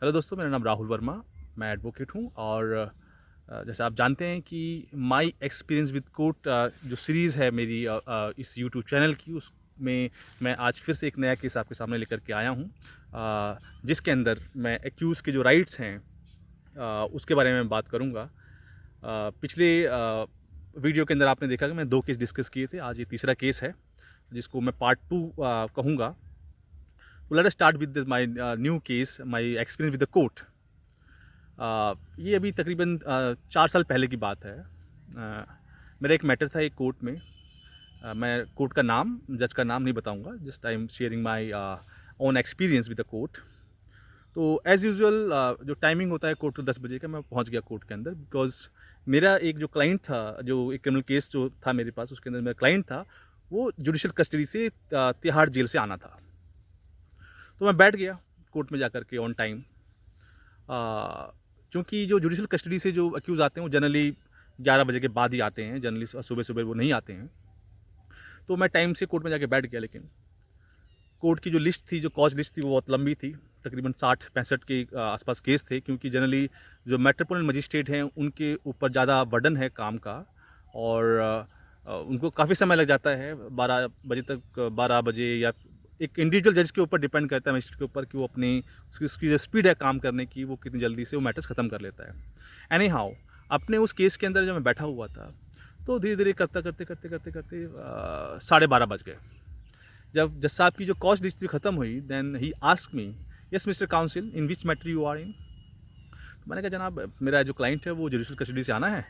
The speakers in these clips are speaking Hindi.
हेलो दोस्तों, मेरा नाम राहुल वर्मा। मैं एडवोकेट हूँ और जैसे आप जानते हैं कि माय एक्सपीरियंस विद कोर्ट जो सीरीज़ है मेरी इस यूट्यूब चैनल की, उसमें मैं आज फिर से एक नया केस आपके सामने लेकर के आया हूँ, जिसके अंदर मैं एक्यूज़ के जो राइट्स हैं उसके बारे में बात करूँगा। पिछले वीडियो के अंदर आपने देखा कि मैं 2 केस डिस्कस किए थे। आज ये तीसरा केस है जिसको मैं पार्ट 2 कहूँगा। Let us start with my new case, my experience with the court. ये अभी तकरीबन 4 साल पहले की बात है। मेरा एक मैटर था एक कोर्ट में। मैं कोर्ट का नाम, जज का नाम नहीं बताऊंगा, just I am sharing my own experience with the court. तो एज़ यूजुअल जो टाइमिंग होता है कोर्ट का 10 बजे का, मैं पहुंच गया कोर्ट के अंदर, बिकॉज मेरा एक जो क्लाइंट था, जो एक क्रिमिनल केस जो था मेरे पास, उसके अंदर मेरा क्लाइंट था, वो जुडिशल कस्टडी से तिहाड़ जेल से आना था। तो मैं बैठ गया कोर्ट में जाकर के ऑन टाइम। क्योंकि जो जुडिशल कस्टडी से जो अक्यूज़ आते हैं वो जनरली 11 बजे के बाद ही आते हैं, जनरली सुबह सुबह वो नहीं आते हैं। तो मैं टाइम से कोर्ट में जाके बैठ गया, लेकिन कोर्ट की जो लिस्ट थी, जो कॉज लिस्ट थी, वो बहुत लंबी थी। तकरीबन 60-65 के आसपास केस थे, क्योंकि जनरली जो मेट्रोपोलिटन मजिस्ट्रेट हैं उनके ऊपर ज़्यादा बर्डन है काम का, और उनको काफ़ी समय लग जाता है 12 बजे तक। 12 बजे या एक इंडिविजुअल जज के ऊपर डिपेंड करता है, मजिस्ट्रेट के ऊपर, कि वो अपनी उसकी जो स्पीड है काम करने की, वो कितनी जल्दी से वो मैटर्स ख़त्म कर लेता है। एनी हाउ, अपने उस केस के अंदर जब मैं बैठा हुआ था, तो धीरे धीरे करते 12:30 बज गए। जब जज साहब की जो कॉस्ट लिस्ट ख़त्म हुई, then he ask me, yes mister counsel, in which matter you are in. मैंने कहा, जनाब मेरा जो क्लाइंट है वो जुडिशल कस्टडी से आना है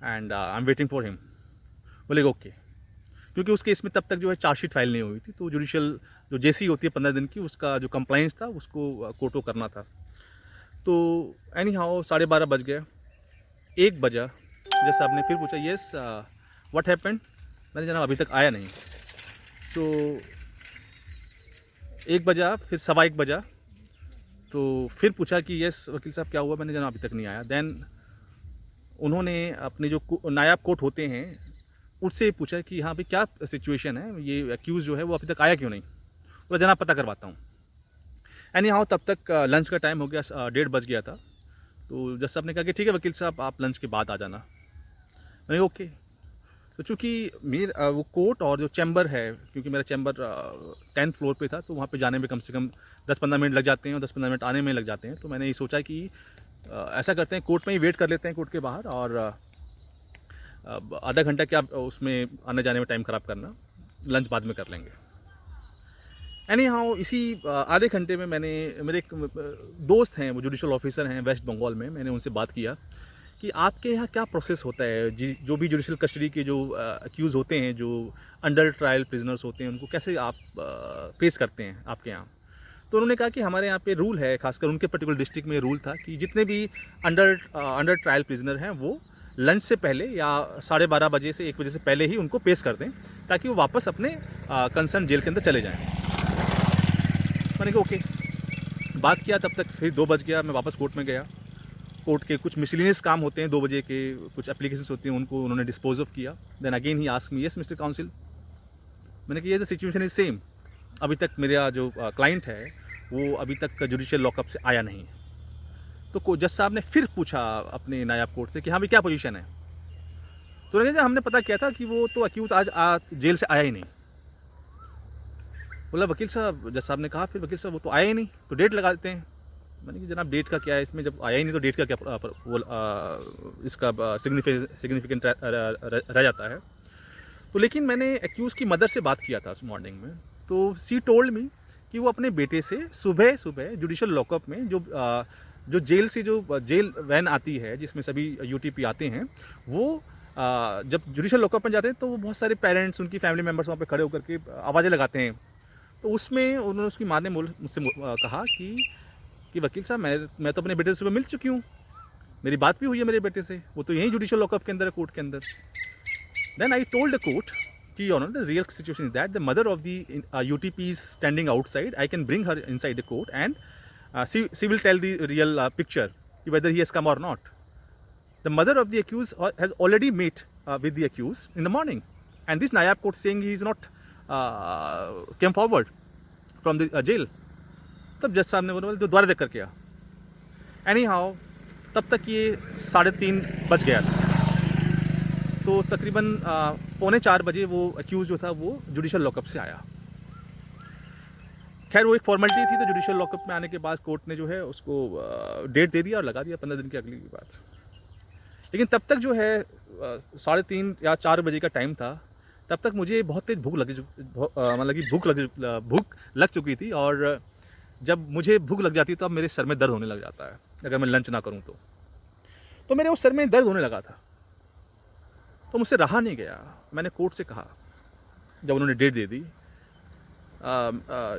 and I am waiting for him. बोले ओके। क्योंकि उस केस में तब तक जो है चार्जशीट फाइल नहीं हुई थी, तो जुडिशल जो जेसी होती है 15 दिन की, उसका जो कंप्लाइंस था उसको कोर्ट को करना था। तो एनी हाउ 12:30 बज गए। 1 बजा, जैसे आपने फिर पूछा, यस व्हाट हैपेंड। मैंने जनाब अभी तक आया नहीं। तो 1 बजा, फिर 1:15 बजा, तो फिर पूछा कि यस वकील साहब क्या हुआ। मैंने जनाब अभी तक नहीं आया। देन उन्होंने अपने जो नायाब कोर्ट होते हैं उससे पूछा कि हाँ भाई क्या सिचुएशन है, ये अक्यूज़ जो है वो अभी तक आया क्यों नहीं। तो जनाब पता करवाता हूँ। एनी हाउ तब तक लंच का टाइम हो गया, 1:30 बज गया था। तो जज साहब ने कहा कि ठीक है वकील साहब, आप लंच के बाद आ जाना। मैंने ओके। तो चूँकि मेरा वो कोर्ट और जो चैम्बर है, क्योंकि मेरा चैम्बर 10th फ्लोर पे था, तो वहाँ पे जाने में कम से कम 10-15 मिनट लग जाते हैं और 10-15 मिनट आने में लग जाते हैं। तो मैंने ये सोचा कि ऐसा करते हैं, कोर्ट में ही वेट कर लेते हैं कोर्ट के बाहर, और आधा घंटा क्या उसमें आने जाने में टाइम ख़राब करना, लंच बाद में कर लेंगे। एनी हाउ इसी आधे घंटे में मैंने, मेरे एक दोस्त हैं, वो जुडिशल ऑफिसर हैं वेस्ट बंगाल में, मैंने उनसे बात किया कि आपके यहाँ क्या प्रोसेस होता है, जो भी जुडिशल कस्टडी के जो अक्यूज़ होते हैं, जो अंडर ट्रायल प्रिजनर्स होते हैं, उनको कैसे आप फेस करते हैं आपके यहाँ। तो उन्होंने कहा कि हमारे यहाँ पे रूल है, खासकर उनके पर्टिकुलर डिस्ट्रिक्ट में रूल था कि जितने भी अंडर ट्रायल प्रिजनर हैं वो लंच से पहले या 12:30 बजे से 1 बजे से पहले ही उनको पेश कर दें, ताकि वो वापस अपने कंसर्न जेल के अंदर चले जाएँ। मैंने कहा ओके। बात किया, तब तक फिर 2 बज गया। मैं वापस कोर्ट में गया। कोर्ट के कुछ मिसलिनियस काम होते हैं 2 बजे के, कुछ एप्लीकेशंस होती हैं, उनको उन्होंने डिस्पोज ऑफ किया। Then again he ask me, yes mister counsel. मैंने कहा ये द सिचुएशन इज सेम। अभी तक मेरा जो क्लाइंट है वो अभी तक जुडिशियल लॉकअप से आया नहीं। तो जज साहब ने फिर पूछा अपने नायाब कोर्ट से कि हाँ भाई क्या पोजीशन है। तो उन्होंने कहा हमने पता किया था कि वो तो अक्यूज आज जेल से आया ही नहीं। बोला वकील साहब, जज साहब ने कहा फिर वकील साहब वो तो आया ही नहीं, तो डेट लगा देते हैं। मैंने कहा जनाब डेट का क्या है इसमें, जब आया ही नहीं तो डेट का क्या वो इसका सिग्निफिकेंट रह जाता है। तो लेकिन मैंने एक्यूज़ की मदर से बात किया था उस मॉर्निंग में, तो सी टोल्ड मी कि वो अपने बेटे से सुबह सुबह जुडिशल लॉकअप में जो जेल से जो जेल वैन आती है जिसमें सभी यूटीपी आते हैं, वो जब जुडिशल लॉकअप में जाते हैं तो वो बहुत सारे पेरेंट्स, उनकी फैमिली मेम्बर्स वहाँ पे खड़े होकर के आवाज़ें लगाते हैं। तो उसमें उन्होंने, उसकी माँ ने मुझसे कहा कि वकील साहब मैं तो अपने बेटे से सुबह मिल चुकी हूँ, मेरी बात भी हुई है मेरे बेटे से, वो तो यहीं जुडिशल लॉकअप के अंदर है, कोर्ट के अंदर। Then I told the court कि you know the real situation is that the mother of the UTP is standing outside, I can bring her inside the court and she will tell the real picture whether he has come or not. The mother of the accused has already met with the accused in the morning, and this Nayab court saying he is not came forward from the jail. तब जज साहब ने बोला तो दोबारा देख कर किया। एनी हाउ तब तक ये 3:30 बज गया था। तो तकरीबन 3:45 बजे वो एक्यूज जो था वो जुडिशल लॉकअप से आया। खैर वो एक फॉर्मेलिटी थी, तो जुडिशल लॉकअप में आने के बाद कोर्ट ने जो है उसको डेट दे दिया और लगा दिया 15 दिन की अगली बात। लेकिन तब तक जो है 3:30 या 4 बजे का टाइम था, तब तक मुझे बहुत तेज भूख लग चुकी थी। और जब मुझे भूख लग जाती तो अब मेरे सर में दर्द होने लग जाता है अगर मैं लंच ना करूं तो मेरे उस सर में दर्द होने लगा था। तो मुझसे रहा नहीं गया, मैंने कोर्ट से कहा जब उन्होंने डेट दे दी,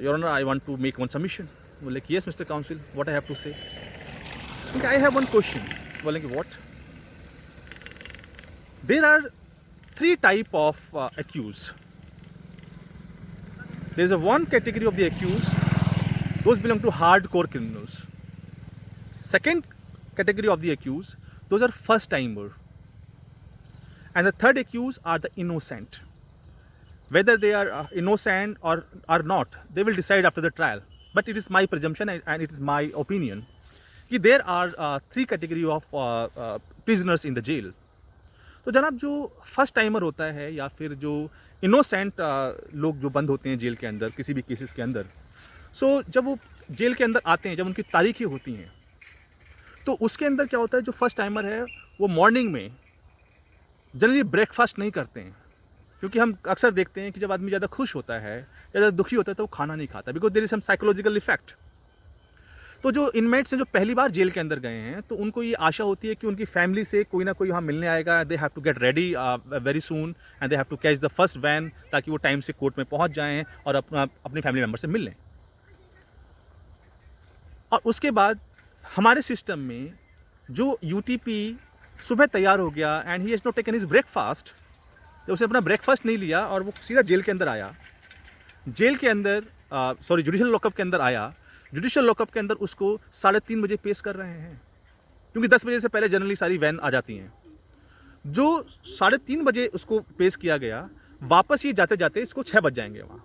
your honour I want to make one submission. बोले कि yes mister counsel, what I have to say. I have one question. बोले कि what. There are 3 type of accused. There is a one category of the accused, those belong to hardcore criminals. Second category of the accused, those are first timer. And the third accused are the innocent. Whether they are innocent or not, they will decide after the trial. But it is my presumption and it is my opinion कि there are 3 category of prisoners in the jail. तो जनाब जो फर्स्ट टाइमर होता है या फिर जो इनोसेंट लोग जो बंद होते हैं जेल के अंदर किसी भी केसेस के अंदर, सो जब वो जेल के अंदर आते हैं, जब उनकी तारीखें होती हैं, तो उसके अंदर क्या होता है, जो फर्स्ट टाइमर है वो मॉर्निंग में जनरली ब्रेकफास्ट नहीं करते हैं। क्योंकि हम अक्सर देखते हैं कि जब आदमी ज़्यादा खुश होता है, ज़्यादा दुखी होता है तो वो खाना नहीं खाता, because there is some psychological effect. तो जो इनमेट्स हैं जो पहली बार जेल के अंदर गए हैं, तो उनको ये आशा होती है कि उनकी फैमिली से कोई ना कोई वहाँ मिलने आएगा। They have to get ready very soon and they have to catch the first van, ताकि वो टाइम से कोर्ट में पहुँच जाएं और अपनी फैमिली मेम्बर से मिल लें। और उसके बाद हमारे सिस्टम में जो यूटीपी सुबह तैयार हो गया and he has not taken his breakfast, तो उसने अपना ब्रेकफास्ट नहीं लिया और वो सीधा जेल के अंदर आया। जेल के अंदर जुडिशल लॉकअप के अंदर आया। जुडिशल लॉकअप के अंदर उसको 3:30 बजे पेश कर रहे हैं, क्योंकि 10 बजे से पहले जनरली सारी वैन आ जाती हैं। जो 3:30 बजे उसको पेश किया गया, वापस ये जाते जाते इसको 6 बज जाएंगे वहाँ।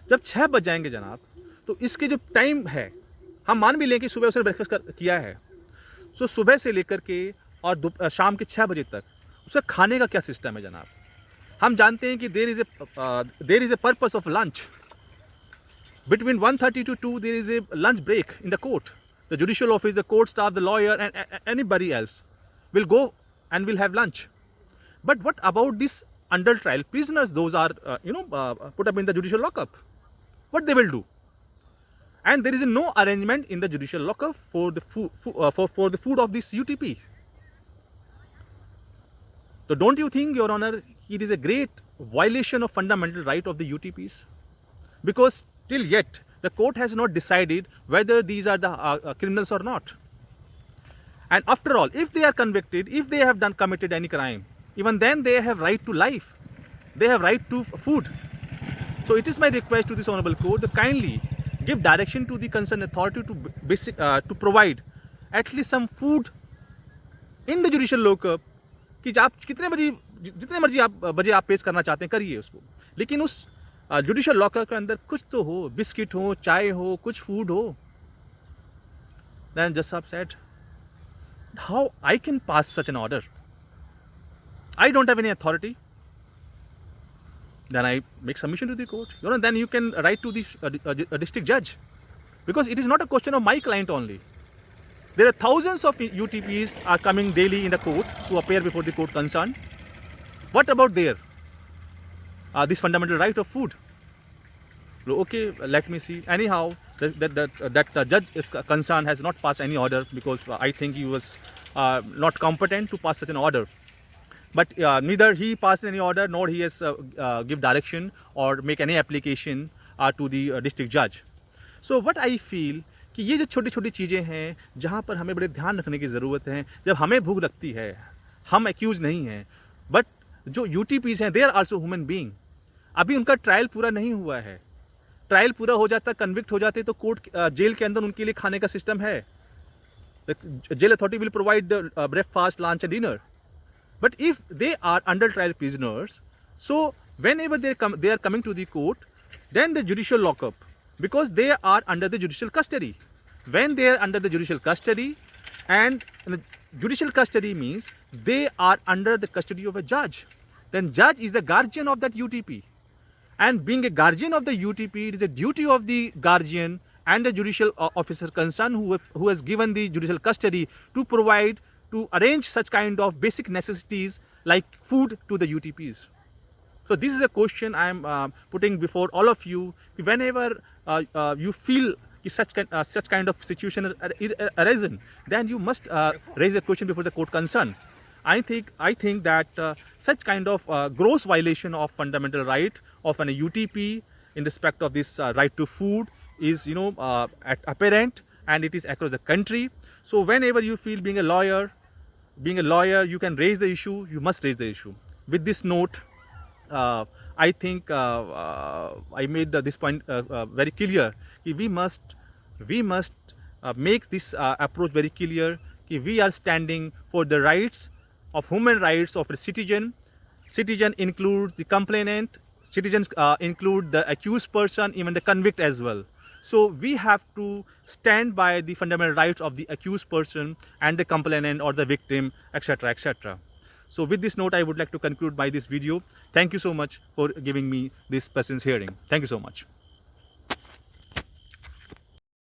जब 6 बज जाएंगे जनाब, तो इसके जो टाइम है, हम मान भी लें कि सुबह उसने ब्रेकफास्ट किया है, तो सुबह से लेकर के और शाम के 6 बजे तक उसका खाने का क्या सिस्टम है जनाब। हम जानते हैं कि there is a purpose of lunch. Between 1:30 to 2, there is a lunch break in the court. The judicial office, the court staff, the lawyer, and anybody else will go and will have lunch. But what about these under trial prisoners? Those are, put up in the judicial lockup. What they will do? And there is no arrangement in the judicial lockup for the for the food of this UTP. So don't you think, Your Honor, it is a great violation of fundamental right of the UTPs? Because till yet, the court has not decided whether these are the criminals or not. And after all, if they are convicted, if they have committed any crime, even then they have right to life. They have right to food. So it is my request to this honorable court to kindly give direction to the concerned authority to provide at least some food in the judicial lockup. कि आप जितने मर्जी आप पेश करना चाहते हैं करिए उसको, लेकिन उस जुडिशल लॉकर के अंदर कुछ तो हो, बिस्किट हो, चाय हो, कुछ फूड हो। Then जज साहब said, how I can pass such an order? I don't have any authority. Then I make submission to the court. Then you can write to the district judge, because it is not a question of my client only. There are thousands of UTPs are coming daily in the court to appear before the court concerned. What about this fundamental right of food? Okay, let me see. Anyhow, that judge is concerned has not passed any order, because I think he was not competent to pass such an order. But neither he passed any order nor he has give direction or make any application to the district judge. So what I feel कि ये जो छोटी छोटी चीज़ें हैं जहाँ पर हमें बड़े ध्यान रखने की ज़रूरत है। जब हमें भूख लगती है, हम एक्यूज़ नहीं हैं, बट जो UTPs हैं they are also human being. अभी उनका ट्रायल पूरा नहीं हुआ है। ट्रायल पूरा हो जाता, कन्विक्ट हो जाते, तो कोर्ट जेल के अंदर उनके लिए खाने का सिस्टम है। Jail authority will provide breakfast, lunch and dinner. But if they are under trial prisoners, so whenever they are coming to the court, then the judicial lockup, because they are under the judicial custody. when they are under the judicial custody, and the judicial custody means they are under the custody of a judge. Then judge is the guardian of that UTP. And being a guardian of the UTP, it is the duty of the guardian and the judicial officer concerned who has given the judicial custody to provide, to arrange such kind of basic necessities like food to the UTPs. So this is a question I am putting before all of you. Whenever you feel such kind of situation arisen, then you must raise a question before the court concerned. I think that such kind of gross violation of fundamental right of an UTP in respect of this right to food is apparent, and it is across the country. So whenever you feel being a lawyer, you can raise the issue. You must raise the issue. With this note, I think I made this point very clear. We must make this approach very clear. We are standing for the rights of human rights of a citizen. Citizen includes the complainant. Citizens include the accused person, even the convict as well. So we have to stand by the fundamental rights of the accused person and the complainant or the victim, etc., etc. So with this note, I would like to conclude by this video. Thank you so much for giving me this person's hearing. Thank you so much.